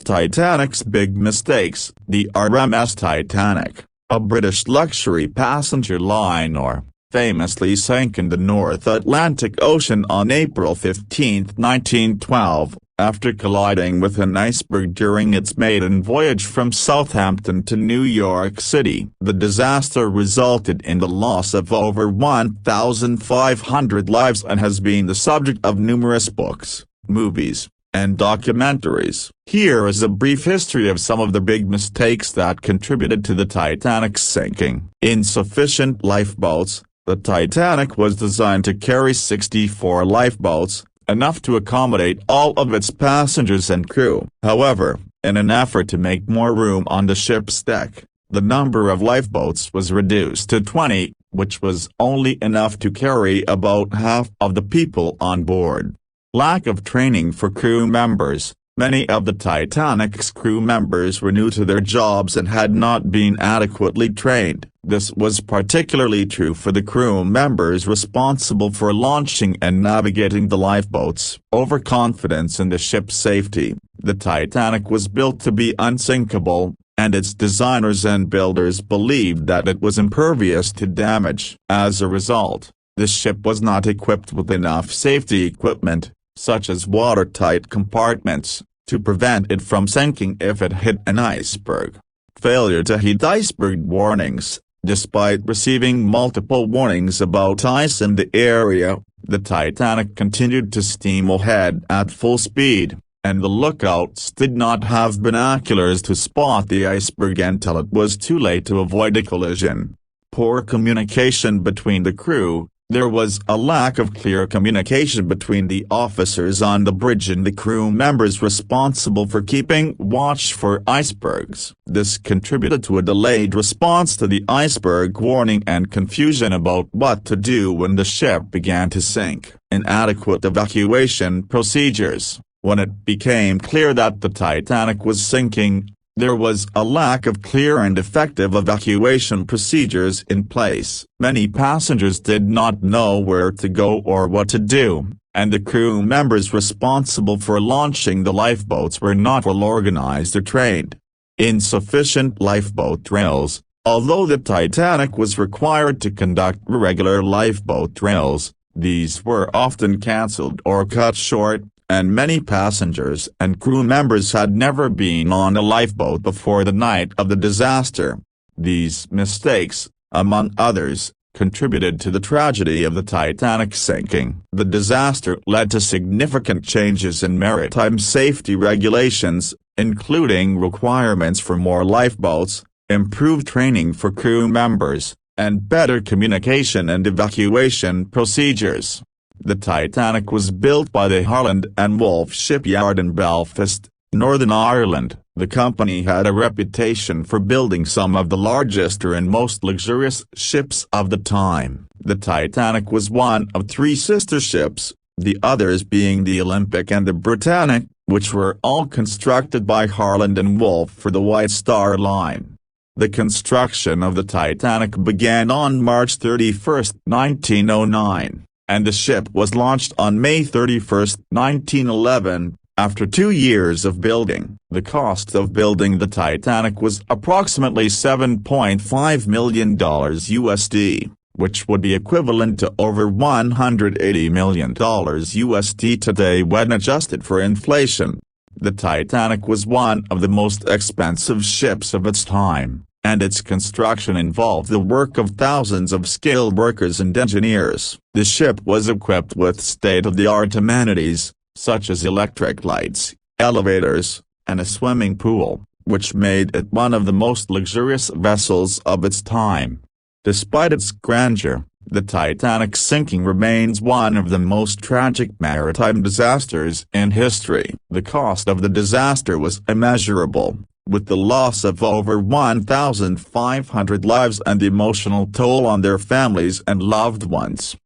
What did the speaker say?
Titanic's big mistakes. The RMS Titanic, a British luxury passenger liner, famously sank in the North Atlantic Ocean on April 15, 1912, after colliding with an iceberg during its maiden voyage from Southampton to New York City. The disaster resulted in the loss of over 1,500 lives and has been the subject of numerous books, movies, and documentaries. Here is a brief history of some of the big mistakes that contributed to the Titanic's sinking. Insufficient lifeboats. The Titanic was designed to carry 64 lifeboats, enough to accommodate all of its passengers and crew. However, in an effort to make more room on the ship's deck, the number of lifeboats was reduced to 20, which was only enough to carry about half of the people on board. Lack of training for crew members. Many of the Titanic's crew members were new to their jobs and had not been adequately trained. This was particularly true for the crew members responsible for launching and navigating the lifeboats. Overconfidence in the ship's safety. The Titanic was built to be unsinkable, and its designers and builders believed that it was impervious to damage. As a result, the ship was not equipped with enough safety equipment, such as watertight compartments, to prevent it from sinking if it hit an iceberg. Failure to heed iceberg warnings. Despite receiving multiple warnings about ice in the area, the Titanic continued to steam ahead at full speed, and the lookouts did not have binoculars to spot the iceberg until it was too late to avoid a collision. Poor communication between the crew. There was a lack of clear communication between the officers on the bridge and the crew members responsible for keeping watch for icebergs. This contributed to a delayed response to the iceberg warning and confusion about what to do when the ship began to sink. Inadequate evacuation procedures. When it became clear that the Titanic was sinking, there was a lack of clear and effective evacuation procedures in place. Many passengers did not know where to go or what to do, and the crew members responsible for launching the lifeboats were not well organized or trained. Insufficient lifeboat drills. Although the Titanic was required to conduct regular lifeboat drills, these were often cancelled or cut short, and many passengers and crew members had never been on a lifeboat before the night of the disaster. These mistakes, among others, contributed to the tragedy of the Titanic sinking. The disaster led to significant changes in maritime safety regulations, including requirements for more lifeboats, improved training for crew members, and better communication and evacuation procedures. The Titanic was built by the Harland and Wolff shipyard in Belfast, Northern Ireland. The company had a reputation for building some of the largest and most luxurious ships of the time. The Titanic was one of three sister ships, the others being the Olympic and the Britannic, which were all constructed by Harland and Wolff for the White Star Line. The construction of the Titanic began on March 31, 1909. And the ship was launched on May 31, 1911, after 2 years of building. The cost of building the Titanic was approximately $7.5 million USD, which would be equivalent to over $180 million USD today when adjusted for inflation. The Titanic was one of the most expensive ships of its time, and its construction involved the work of thousands of skilled workers and engineers. The ship was equipped with state-of-the-art amenities, such as electric lights, elevators, and a swimming pool, which made it one of the most luxurious vessels of its time. Despite its grandeur, the Titanic's sinking remains one of the most tragic maritime disasters in history. The cost of the disaster was immeasurable, with the loss of over 1,500 lives and the emotional toll on their families and loved ones.